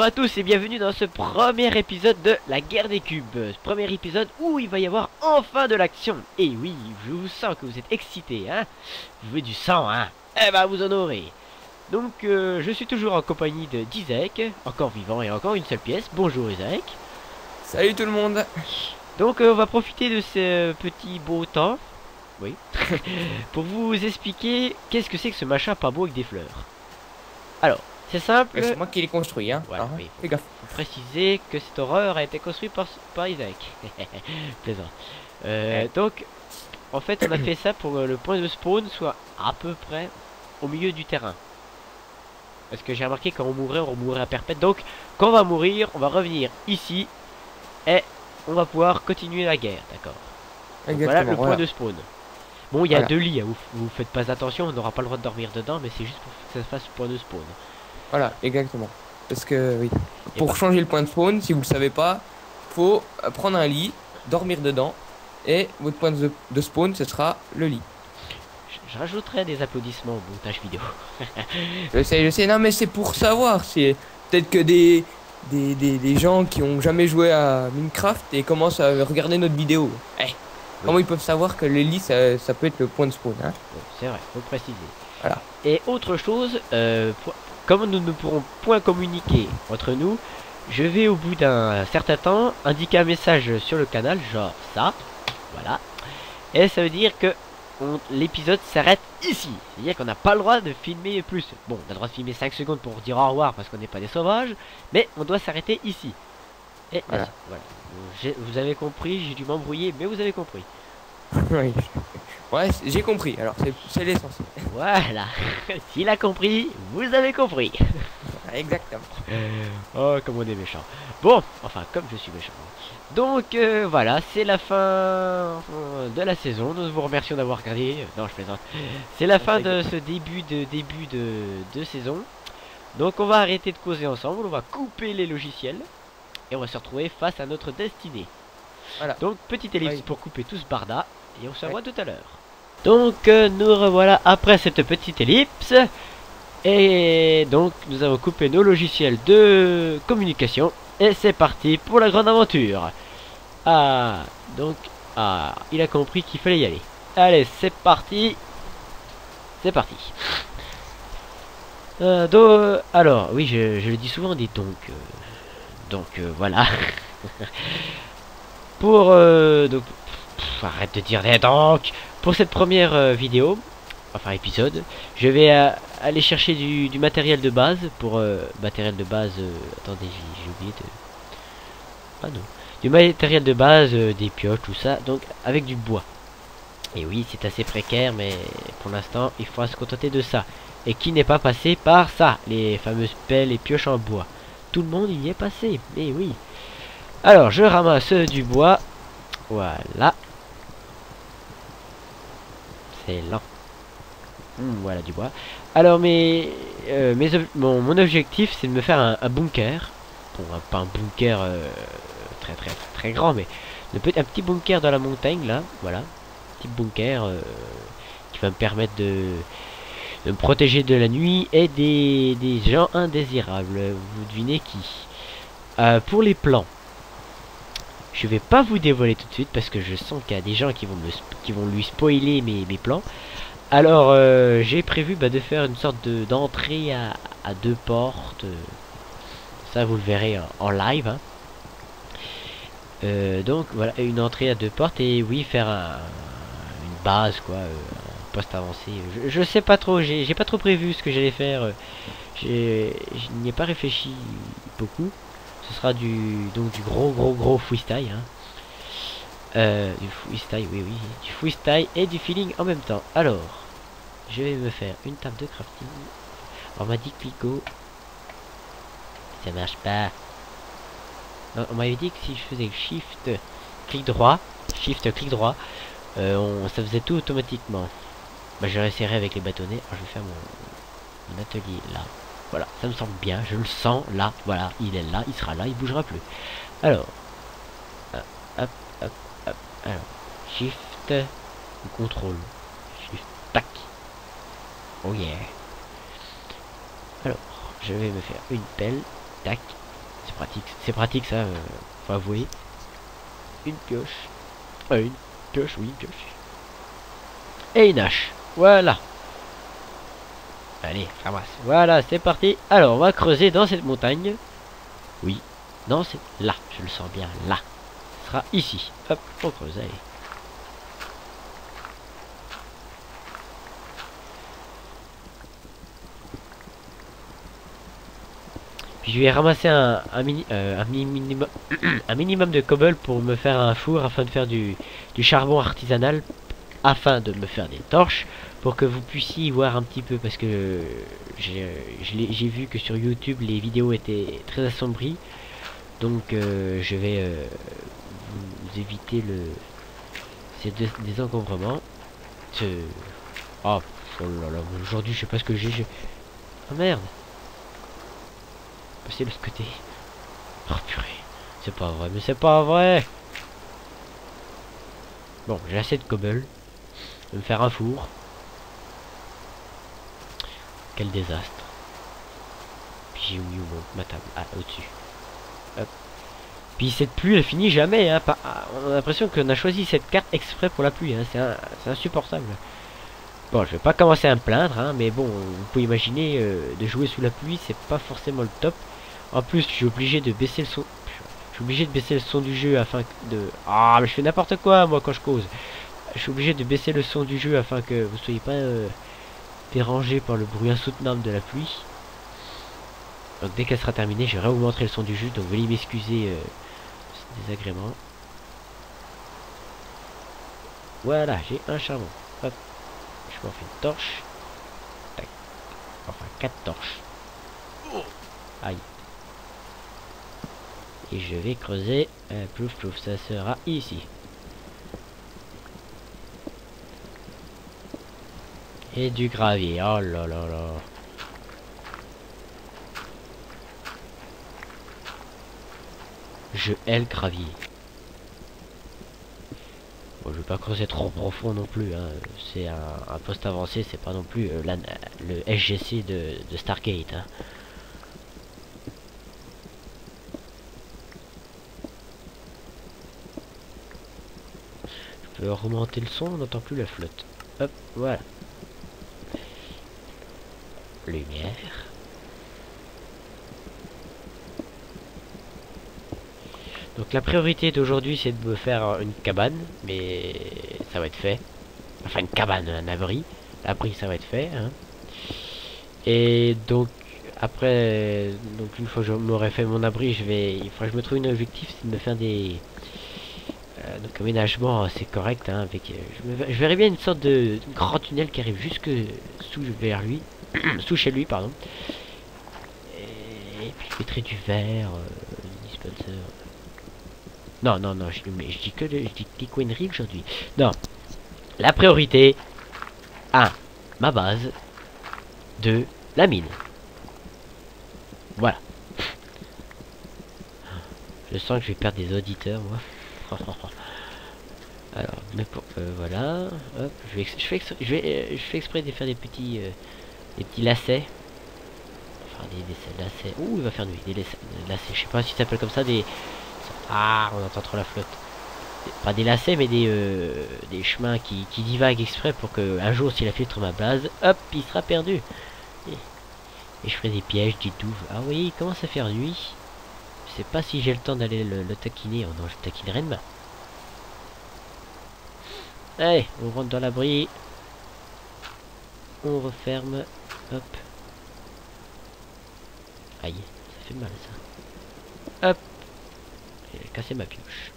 Bonjour à tous et bienvenue dans ce premier épisode de la guerre des cubes. Ce premier épisode où il va y avoir enfin de l'action. Et oui, je vous sens que vous êtes excités, hein. Vous voulez du sang, hein. Eh ben vous en aurez. Donc je suis toujours en compagnie de d'Isaac, encore vivant et encore une seule pièce. Bonjour Isaac. Salut tout le monde. Donc on va profiter de ce petit beau temps. Oui. Pour vous expliquer qu'est-ce que c'est que ce machin pas beau avec des fleurs. Alors, c'est simple. C'est moi qui l'ai construit, hein. Voilà, Ah, oui, fais gaffe. faut préciser que cette horreur a été construite par Isaac. Plaisant. Donc, en fait, on a fait ça pour que le point de spawn soit à peu près au milieu du terrain. Parce que j'ai remarqué quand on mourrait à perpète. Donc, quand on va mourir, on va revenir ici et on va pouvoir continuer la guerre, d'accord. Voilà le point de spawn. Bon, il y a deux lits, hein, vous faites pas attention, on n'aura pas le droit de dormir dedans, mais c'est juste pour que ça fasse point de spawn. Voilà, exactement. Parce que, oui, pour changer le point de spawn, si vous le savez pas, faut prendre un lit, dormir dedans, et votre point de spawn, ce sera le lit. Je rajouterai des applaudissements au montage vidéo. Je sais, non mais c'est pour savoir, c'est peut-être que des gens qui ont jamais joué à Minecraft et commencent à regarder notre vidéo. Comment ils peuvent savoir que le lit, ça peut être le point de spawn, hein? C'est vrai, faut préciser. Voilà. Et autre chose, comme nous ne pourrons point communiquer entre nous, je vais au bout d'un certain temps indiquer un message sur le canal, genre ça, voilà. Et ça veut dire que l'épisode s'arrête ici. C'est-à-dire qu'on n'a pas le droit de filmer plus. Bon, on a le droit de filmer 5 secondes pour dire au revoir parce qu'on n'est pas des sauvages, mais on doit s'arrêter ici. Et voilà. Vous avez compris, j'ai dû m'embrouiller, mais vous avez compris. Oui. Ouais, j'ai compris, alors c'est l'essentiel. Voilà. S'il a compris, vous avez compris. Exactement. Oh, comme on est méchant. Bon, enfin, comme je suis méchant. Donc, voilà, c'est la fin de la saison. Nous vous remercions d'avoir regardé. Non, je plaisante. C'est la fin de ce début de saison. Donc, on va arrêter de causer ensemble. On va couper les logiciels. Et on va se retrouver face à notre destinée. Voilà. Donc, petite ellipse pour couper tout ce barda. Et on se revoit tout à l'heure. Donc, nous revoilà après cette petite ellipse. Et donc, nous avons coupé nos logiciels de communication. Et c'est parti pour la grande aventure. Ah, donc, il a compris qu'il fallait y aller. Allez, c'est parti. C'est parti. Alors, oui, je le dis souvent, des donc, voilà. Pour, donc, arrête de dire des donc. Pour cette première vidéo, enfin épisode, je vais aller chercher du matériel de base. Pour matériel de base, attendez, j'ai oublié de... Ah non. Du matériel de base, des pioches, tout ça, donc avec du bois. Et oui, c'est assez précaire, mais pour l'instant, il faudra se contenter de ça. Et qui n'est pas passé par ça, les fameuses pelles et pioches en bois. Tout le monde y est passé, mais oui. Alors, je ramasse du bois. Voilà. C'est lent. Voilà du bois. Alors, mon objectif, c'est de me faire un bunker. Bon, pas un bunker très grand, mais un petit bunker dans la montagne, là. Voilà. Petit bunker qui va me permettre de me protéger de la nuit et des gens indésirables. Vous devinez qui? Pour les plans, je vais pas vous dévoiler tout de suite parce que je sens qu'il y a des gens qui vont lui spoiler mes plans. Alors j'ai prévu de faire une sorte d'entrée à deux portes. Ça vous le verrez en live, hein. Donc voilà, une entrée à deux portes et oui, faire une base, quoi, un poste avancé. Je sais pas trop, j'ai pas trop prévu ce que j'allais faire. Je n'y ai pas réfléchi beaucoup. Ce sera du gros freestyle, hein. Du freestyle, oui, du freestyle et du feeling en même temps. Alors, je vais me faire une table de crafting. On m'a dit clico. Ça marche pas. Non, on m'avait dit que si je faisais shift clic droit, ça faisait tout automatiquement. Bah, je réessayerai avec les bâtonnets. Alors, je vais faire mon atelier là. Voilà, ça me semble bien, je le sens là, voilà, il est là, il sera là, il bougera plus. Alors, hop, alors, shift, contrôle, shift, tac, oh yeah. Alors, je vais me faire une pelle, tac, C'est pratique ça, faut avouer. Une pioche. Une pioche, oui, une pioche. Et une hache. Voilà. Allez, ramasse. Voilà, c'est parti. Alors, on va creuser dans cette montagne. Oui. Non, c'est là. Je le sens bien, là. Ce sera ici. Hop, on creuse, allez. Puis je vais ramasser un minimum de cobble pour me faire un four afin de faire du charbon artisanal, afin de me faire des torches, pour que vous puissiez y voir un petit peu, parce que j'ai vu que sur YouTube les vidéos étaient très assombries, donc je vais vous éviter ces désencombrements. Oh, oh là là, aujourd'hui je sais pas ce que j'ai. Oh merde. Passer de l'autre côté. Oh purée. C'est pas vrai, mais c'est pas vrai. Bon, j'ai assez de cobble. Je vais me faire un four. Quel désastre. Puis j'ai mis ma table. Ah, au-dessus. Hop. Puis cette pluie, elle finit jamais. Hein. On a l'impression qu'on a choisi cette carte exprès pour la pluie. Hein. C'est insupportable. Bon, je vais pas commencer à me plaindre, hein, mais bon, vous pouvez imaginer de jouer sous la pluie, c'est pas forcément le top. En plus, je suis obligé de baisser le son. Je suis obligé de baisser le son du jeu afin de. Ah, mais je fais n'importe quoi moi quand je cause. Je suis obligé de baisser le son du jeu afin que vous soyez pas dérangé par le bruit insoutenable de la pluie. Donc dès qu'elle sera terminée, je réaugmenterai le son du jeu. Donc veuillez m'excuser ce désagrément. Voilà, j'ai un charbon. Hop, je m'en fais une torche. Tac. Enfin 4 torches. Aïe. Et je vais creuser. Plouf plouf, ça sera ici. Et du gravier. Oh là là là. Je hais le gravier. Bon, je vais pas creuser trop profond non plus. Hein. C'est un poste avancé, c'est pas non plus le SGC de Stargate. Hein. Je peux remonter le son, on n'entend plus la flotte. Hop, voilà. Lumière. Donc la priorité d'aujourd'hui c'est de me faire une cabane, mais ça va être fait. Enfin une cabane, un abri. L'abri ça va être fait. Hein. Et donc après, donc une fois que je m'aurai fait mon abri, il faudra que je me trouve un objectif, c'est de me faire des donc aménagement c'est correct. Hein, avec, je verrais bien une sorte de grand tunnel qui arrive jusque vers lui, sous chez lui pardon. Et puis je mettrai du verre, dispenser. Non, non, non, je dis que je dis des coineries aujourd'hui. Non. La priorité 1. Ma base. 2. La mine. Voilà. Je sens que je vais perdre des auditeurs, moi. Alors, mais pour, voilà. Hop, je fais exprès de faire des petits lacets. Enfin, des lacets. Ouh, il va faire nuit. Des lacets. Je sais pas si ça s'appelle comme ça des. Ah, on entend trop la flotte. Pas des lacets, mais des chemins qui divaguent exprès pour que un jour, s'il a filtre ma base, hop, il sera perdu. Et je ferai des pièges, des douves. Ah oui, il commence à faire nuit. Je sais pas si j'ai le temps d'aller le taquiner. Oh non, je taquinerai demain. Allez, on rentre dans l'abri. On referme. Hop. Aïe, ça fait mal ça. Hop. J'ai cassé ma pioche.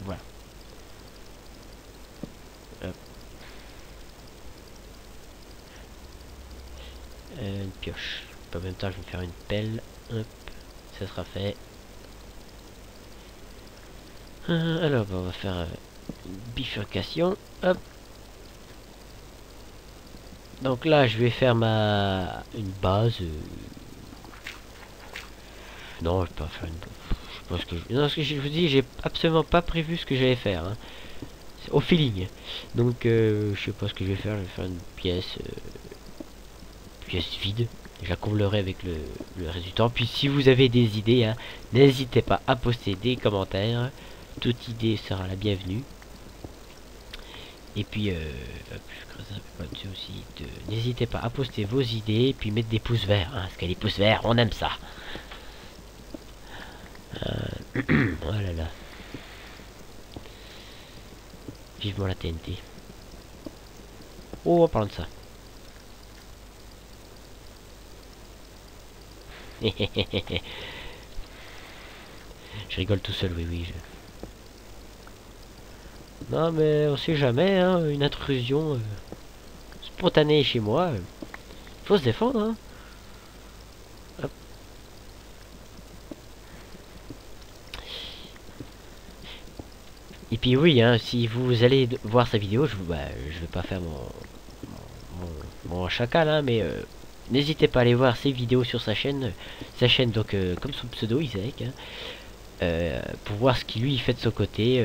Voilà. Hop. Une pioche. En même temps, je vais me faire une pelle. Hop. Ça sera fait. Alors, on va faire une bifurcation. Hop. Donc là, je vais faire une base. Non, je vais pas faire une. Je pense que non, ce que je vous dis, j'ai absolument pas prévu ce que j'allais faire. Hein. Au feeling. Donc, je sais pas ce que je vais faire. Je vais faire une pièce. pièce vide. Je la comblerai avec le reste du temps. Puis si vous avez des idées, hein, n'hésitez pas à poster des commentaires. Toute idée sera la bienvenue. Et puis, hop, je creuse un peu là-dessus aussi. N'hésitez pas à poster vos idées. Et puis mettre des pouces verts. Hein, parce que les pouces verts, on aime ça. Oh là là. Vivement la TNT. Oh, en parlant de ça. Je rigole tout seul, oui, oui. Non, mais on sait jamais, hein, une intrusion spontanée chez moi. Faut se défendre, hein. Hop. Et puis oui, hein, si vous allez voir sa vidéo, je vais pas faire mon chacal, hein, mais n'hésitez pas à aller voir ses vidéos sur sa chaîne donc comme son pseudo Isaac, hein, pour voir ce qu'il lui fait de son côté,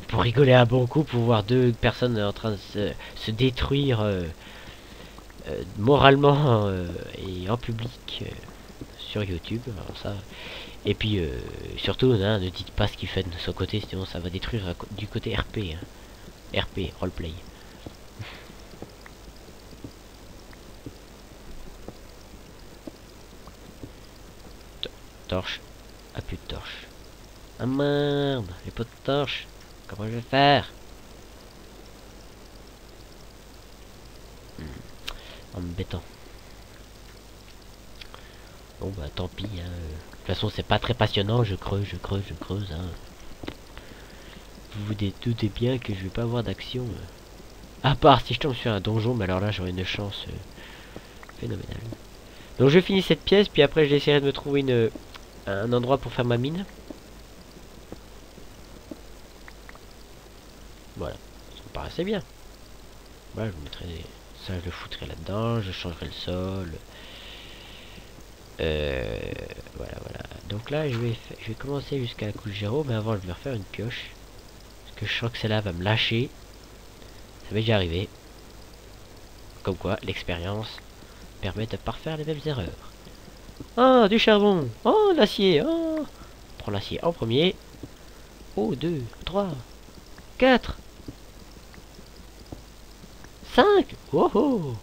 pour rigoler un bon coup, pour voir deux personnes en train de se détruire moralement et en public sur YouTube. Alors ça. Et puis surtout, hein, ne dites pas ce qu'il fait de son côté, sinon ça va détruire du côté RP, hein. RP, roleplay. Torche. Ah, plus de torche. Ah merde, j'ai pas de torche. Comment je vais faire? Embêtant. Bon bah tant pis, hein. De toute façon c'est pas très passionnant, je creuse, hein. Vous vous doutez bien que je vais pas avoir d'action. À part si je tombe sur un donjon, mais alors là j'aurai une chance phénoménale. Donc je finis cette pièce, puis après j'essaierai de me trouver un endroit pour faire ma mine. Voilà, ça me paraissait bien. Voilà, je mettrai ça, je le foutrai là-dedans, je changerai le sol. Voilà. Donc là, je vais commencer jusqu'à la couche 0, mais avant, je vais refaire une pioche. Parce que je sens que celle-là va me lâcher. Ça m'est déjà arrivé. Comme quoi, l'expérience permet de ne pas refaire les mêmes erreurs. Ah, du charbon. Oh, l'acier. Oh. Prends l'acier en premier. Oh, 2, 3, 4, 5. Oh, oh.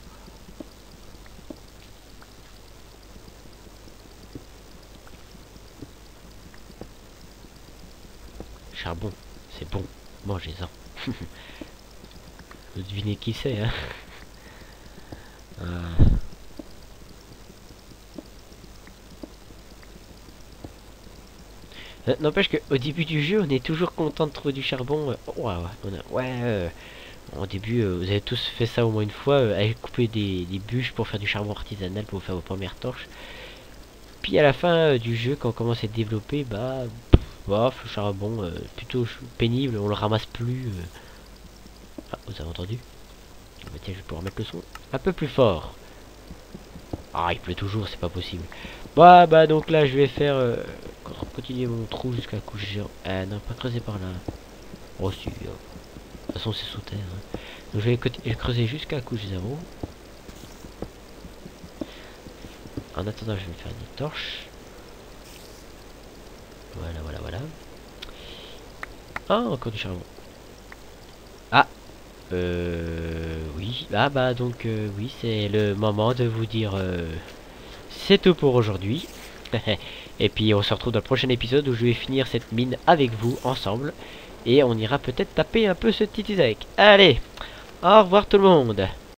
Charbon, c'est bon. Mangez-en. Vous devinez qui c'est, hein. N'empêche qu'au début du jeu, on est toujours content de trouver du charbon. Au début, vous avez tous fait ça au moins une fois, aller couper des bûches pour faire du charbon artisanal pour faire vos premières torches. Puis à la fin du jeu, quand on commence à être développé, bah, bof, le charbon plutôt pénible, on le ramasse plus. Ah, vous avez entendu? Bah, tiens, je vais pouvoir mettre le son un peu plus fort. Ah, il pleut toujours, c'est pas possible. Bah, donc là, je vais faire continuer mon trou jusqu'à la couche 0. Ah non, pas creuser par là. Oh, si. De toute façon, c'est sous terre. Hein. Donc je vais creuser jusqu'à la couche 0. En attendant, je vais faire des torches. Voilà. Ah, encore du charbon. Ah, oui. Ah bah donc oui, c'est le moment de vous dire c'est tout pour aujourd'hui. Et puis on se retrouve dans le prochain épisode où je vais finir cette mine avec vous ensemble. Et on ira peut-être taper un peu ce petit Isaac. Allez, au revoir tout le monde.